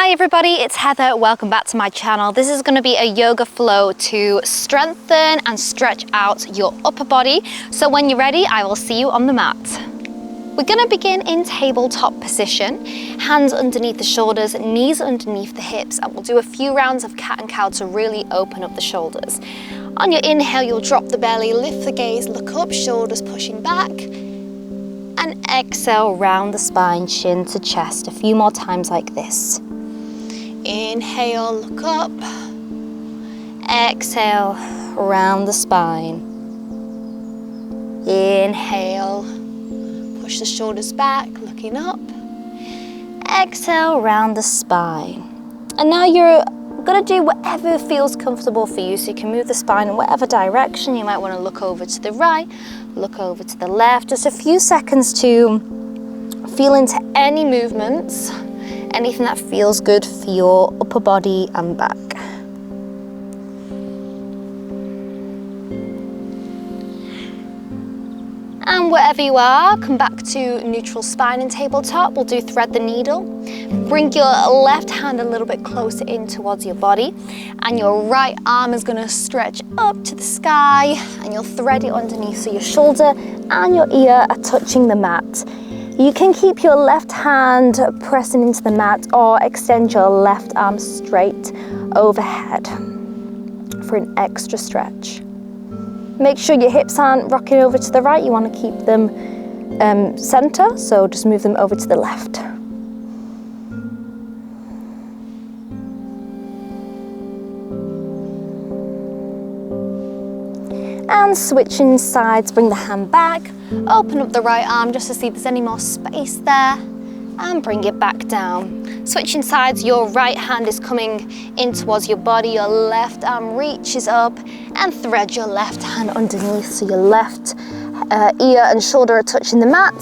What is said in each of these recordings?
Hi everybody, it's Heather. Welcome back to my channel. This is going to be a yoga flow to strengthen and stretch out your upper body. So when you're ready, I will see you on the mat. We're going to begin in tabletop position, hands underneath the shoulders, knees underneath the hips, and we'll do a few rounds of cat and cow to really open up the shoulders. On your inhale, you'll drop the belly, lift the gaze, look up, shoulders pushing back, and exhale, round the spine, chin to chest, a few more times like this. Inhale, look up, exhale, round the spine. Inhale, push the shoulders back, looking up. Exhale, round the spine. And now you're gonna do whatever feels comfortable for you. So you can move the spine in whatever direction. You might wanna look over to the right, look over to the left. Just a few seconds to feel into any movements, anything that feels good for your upper body and back. And wherever you are, come back to neutral spine and tabletop. We'll do thread the needle. Bring your left hand a little bit closer in towards your body, and your right arm is going to stretch up to the sky, and you'll thread it underneath so your shoulder and your ear are touching the mat. You can keep your left hand pressing into the mat or extend your left arm straight overhead for an extra stretch. Make sure your hips aren't rocking over to the right. You want to keep them center, so just move them over to the left. And switching sides, bring the hand back, open up the right arm just to see if there's any more space there, and bring it back down. Switching sides, your right hand is coming in towards your body, your left arm reaches up, and thread your left hand underneath so your left ear and shoulder are touching the mat.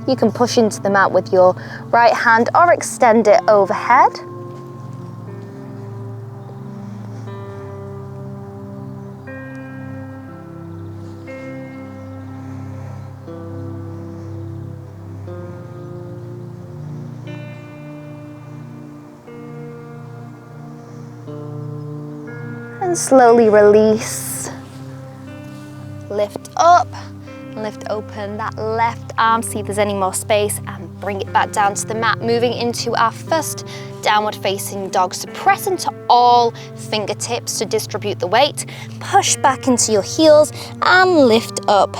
You can push into the mat with your right hand or extend it overhead. And slowly release. Lift up, lift open that left arm, see if there's any more space, and bring it back down to the mat, moving into our first downward facing dog. So press into all fingertips to distribute the weight, push back into your heels and lift up.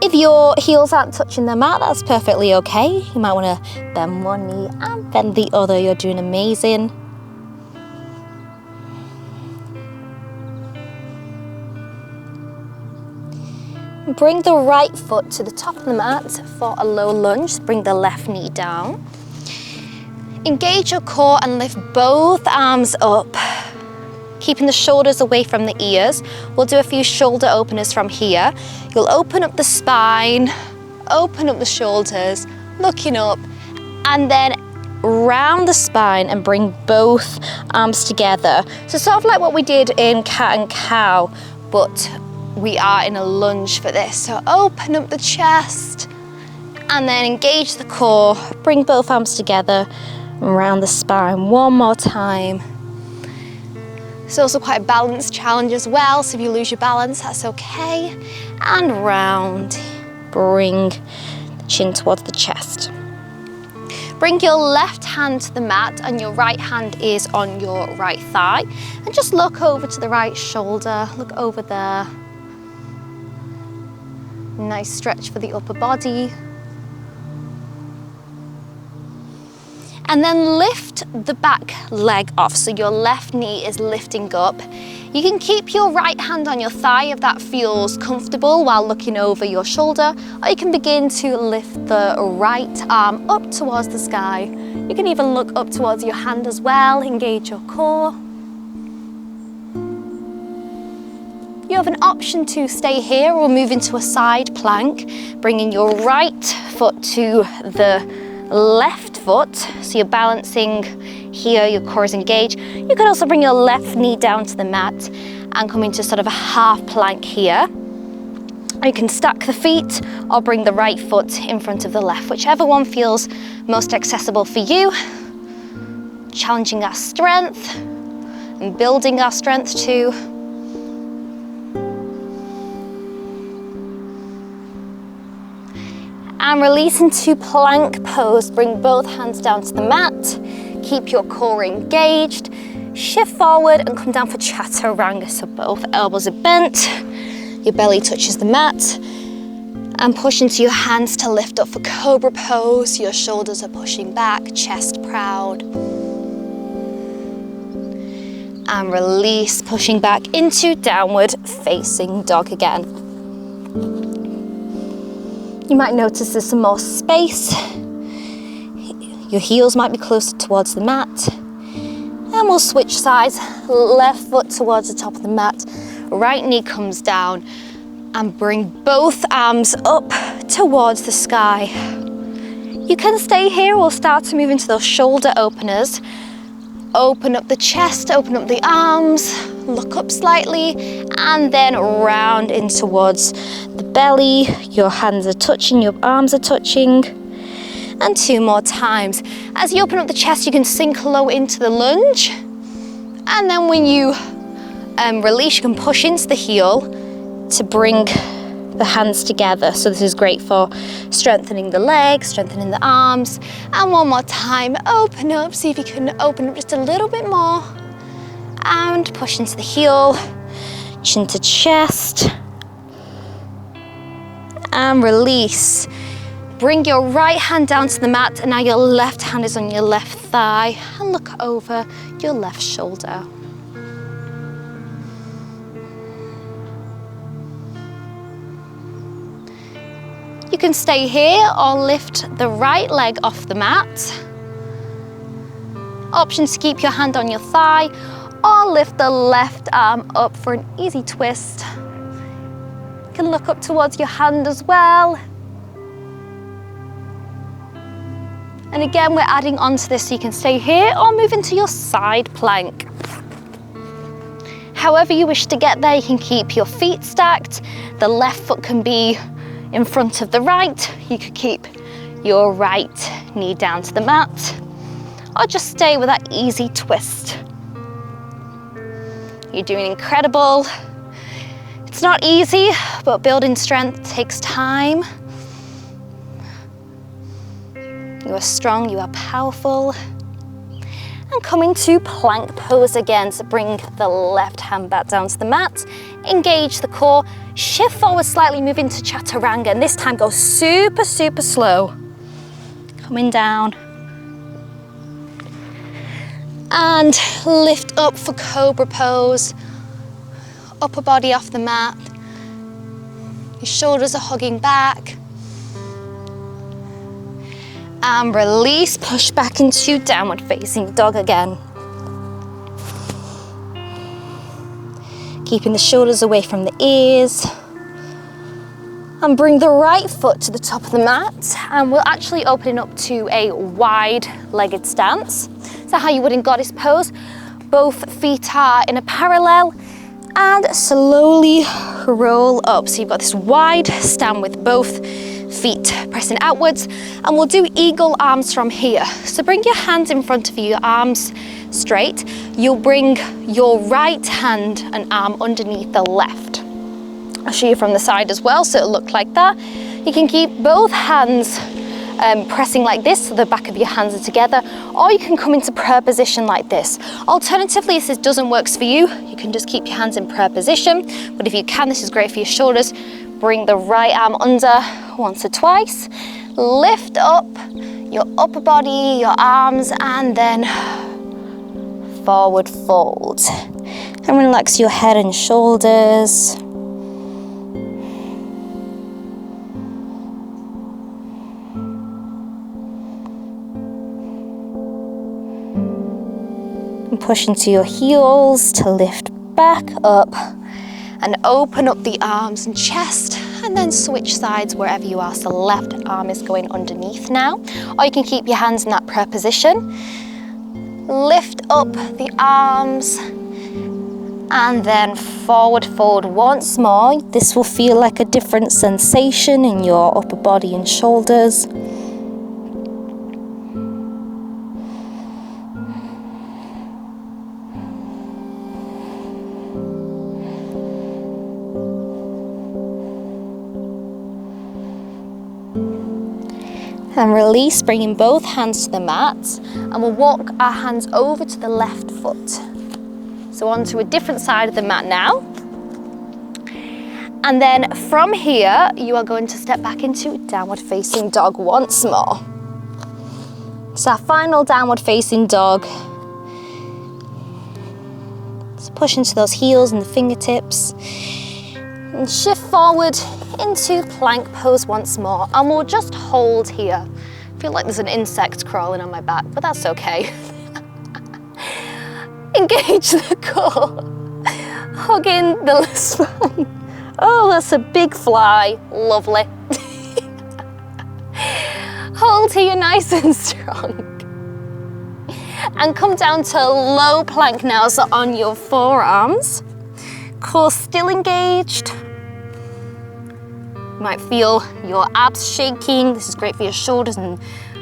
If your heels aren't touching the mat, that's perfectly okay. You might want to bend one knee and bend the other. You're doing amazing. Bring the right foot to the top of the mat for a low lunge. Bring the left knee down. Engage your core and lift both arms up, keeping the shoulders away from the ears. We'll do a few shoulder openers from here. You'll open up the spine, open up the shoulders, looking up, and then round the spine and bring both arms together. So sort of like what we did in cat and cow, but we are in a lunge for this. So open up the chest and then engage the core. Bring both arms together around the spine. One more time. It's also quite a balance challenge as well. So if you lose your balance, that's okay. And round. Bring the chin towards the chest. Bring your left hand to the mat and your right hand is on your right thigh. And just look over to the right shoulder. Look over there. Nice stretch for the upper body. And then lift the back leg off, so your left knee is lifting up. You can keep your right hand on your thigh if that feels comfortable while looking over your shoulder, or you can begin to lift the right arm up towards the sky. You can even look up towards your hand as well, engage your core. You have an option to stay here or move into a side plank, bringing your right foot to the left foot. So you're balancing here, your core is engaged. You can also bring your left knee down to the mat and come into sort of a half plank here. You can stack the feet or bring the right foot in front of the left, whichever one feels most accessible for you. challenging our strength and building our strength too. And release into plank pose. Bring both hands down to the mat. Keep your core engaged. Shift forward and come down for chaturanga. So both elbows are bent. Your belly touches the mat. And push into your hands to lift up for Cobra pose. Your shoulders are pushing back, chest proud. And release, pushing back into downward facing dog again. You might notice there's some more space. Your heels might be closer towards the mat. And we'll switch sides. Left foot towards the top of the mat. Right knee comes down. And bring both arms up towards the sky. You can stay here. We'll start to move into those shoulder openers. Open up the chest, open up the arms, look up slightly, and then round in towards the belly. Your hands are touching, your arms are touching. And 2 more times. As you open up the chest, you can sink low into the lunge. And then when you release, you can push into the heel to bring the hands together. So this is great for strengthening the legs, strengthening the arms. And 1 more time, open up. See if you can open up just a little bit more. And push into the heel, chin to chest. And release. Bring your right hand down to the mat, and now your left hand is on your left thigh. And look over your left shoulder. You can stay here or lift the right leg off the mat. Option to keep your hand on your thigh or lift the left arm up for an easy twist. You can look up towards your hand as well. And again, we're adding on to this, so you can stay here or move into your side plank. However you wish to get there, you can keep your feet stacked. The left foot can be in front of the right. You could keep your right knee down to the mat, or just stay with that easy twist. You're doing incredible. It's not easy, but building strength takes time. You are strong, you are powerful. And come into plank pose again. So bring the left hand back down to the mat, engage the core, shift forward slightly, move into chaturanga, and this time go super, super slow. Coming down. And lift up for Cobra pose. Upper body off the mat. Your shoulders are hugging back. And release, push back into downward facing dog again. Keeping the shoulders away from the ears. And bring the right foot to the top of the mat, and we'll actually open it up to a wide-legged stance. So how you would in goddess pose. Both feet are in a parallel, and slowly roll up. So you've got this wide stand with both feet pressing outwards, and we'll do eagle arms from here. So bring your hands in front of you, your arms straight. You'll bring your right hand and arm underneath the left. I'll show you from the side as well, so it'll look like that. You can keep both hands pressing like this, so the back of your hands are together, or you can come into prayer position like this. Alternatively, if this doesn't work for you, you can just keep your hands in prayer position, but if you can, this is great for your shoulders. Bring the right arm under once or twice. Lift up your upper body, your arms, and then forward fold. And relax your head and shoulders. And push into your heels to lift back up. And open up the arms and chest, and then switch sides wherever you are. So left arm is going underneath now, or you can keep your hands in that prayer position. Lift up the arms, and then forward fold once more. This will feel like a different sensation in your upper body and shoulders. Then release, bringing both hands to the mat, and we'll walk our hands over to the left foot. So onto a different side of the mat now. And then from here, you are going to step back into downward facing dog once more. So our final downward facing dog. So push into those heels and the fingertips. And shift forward into plank pose once more. And we'll just hold here. I feel like there's an insect crawling on my back, but that's okay. Engage the core. Hugging the spine. Oh, that's a big fly. Lovely. Hold here nice and strong. And come down to low plank now, so on your forearms. Core still engaged. You might feel your abs shaking. This is great for your shoulders and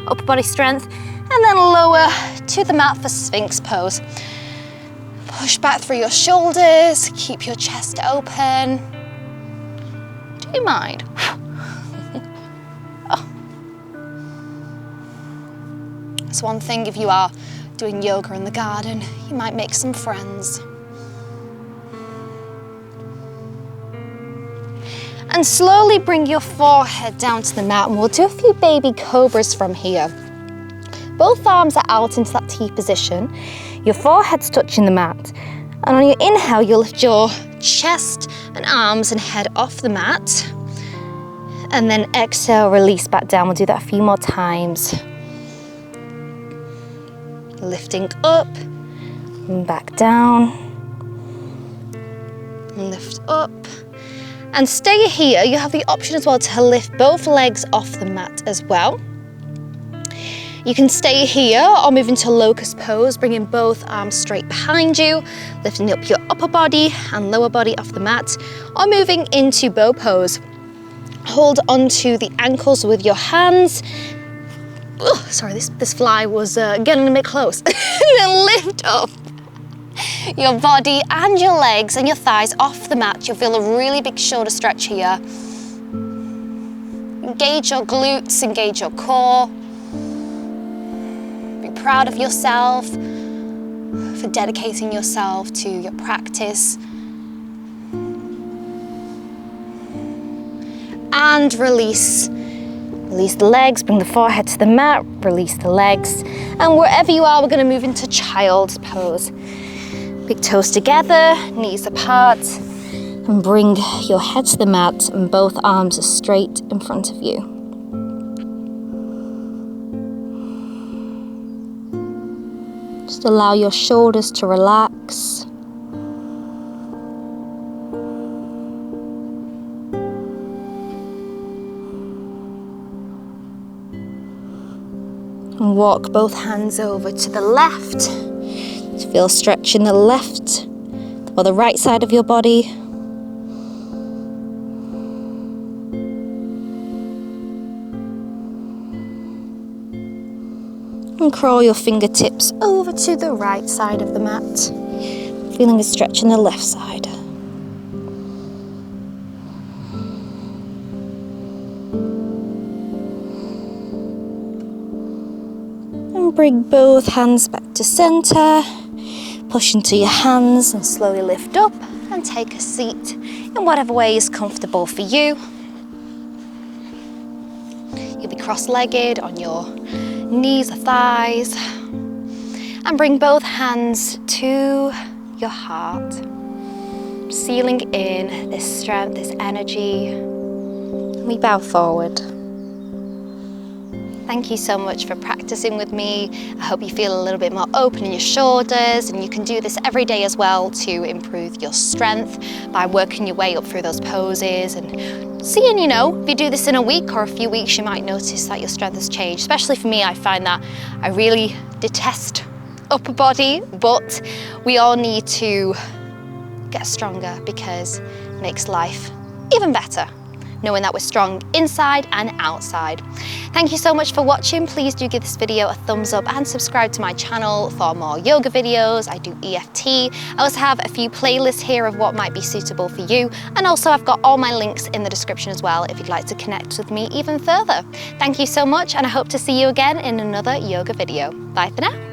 upper body strength. And then lower to the mat for Sphinx pose. Push back through your shoulders, keep your chest open. Do you mind? Oh. It's one thing if you are doing yoga in the garden, you might make some friends. And slowly bring your forehead down to the mat, and we'll do a few baby cobras from here. Both arms are out into that T position. Your forehead's touching the mat. And on your inhale, you'll lift your chest and arms and head off the mat. And then exhale, release back down. We'll do that a few more times. Lifting up and back down. Lift up. And stay here. You have the option as well to lift both legs off the mat as well. You can stay here or move into Locust Pose, bringing both arms straight behind you, lifting up your upper body and lower body off the mat, or moving into Bow Pose. Hold onto the ankles with your hands. Oh, sorry, this fly was getting a bit close. And then lift up your body and your legs and your thighs off the mat. You'll feel a really big shoulder stretch here. Engage your glutes, engage your core. Proud of yourself for dedicating yourself to your practice. And release. Release the legs, bring the forehead to the mat, release the legs. And wherever you are, we're going to move into child's pose. Big toes together, knees apart, and bring your head to the mat and both arms are straight in front of you. Just allow your shoulders to relax. And walk both hands over to the left. To feel stretch in the left or the right side of your body. And crawl your fingertips over to the right side of the mat, feeling a stretch in the left side. And bring both hands back to center, push into your hands and slowly lift up and take a seat in whatever way is comfortable for you. You'll be cross-legged on your knees or thighs, and bring both hands to your heart, sealing in this strength, this energy. We bow forward. Thank you so much for practicing with me. I hope you feel a little bit more open in your shoulders, and you can do this every day as well to improve your strength by working your way up through those poses and seeing, if you do this in a week or a few weeks, you might notice that your strength has changed. Especially for me, I find that I really detest upper body, but we all need to get stronger because it makes life even better. knowing that we're strong inside and outside. Thank you so much for watching. Please do give this video a thumbs up and subscribe to my channel for more yoga videos. I do EFT. I also have a few playlists here of what might be suitable for you. And also I've got all my links in the description as well if you'd like to connect with me even further. Thank you so much, and I hope to see you again in another yoga video. Bye for now.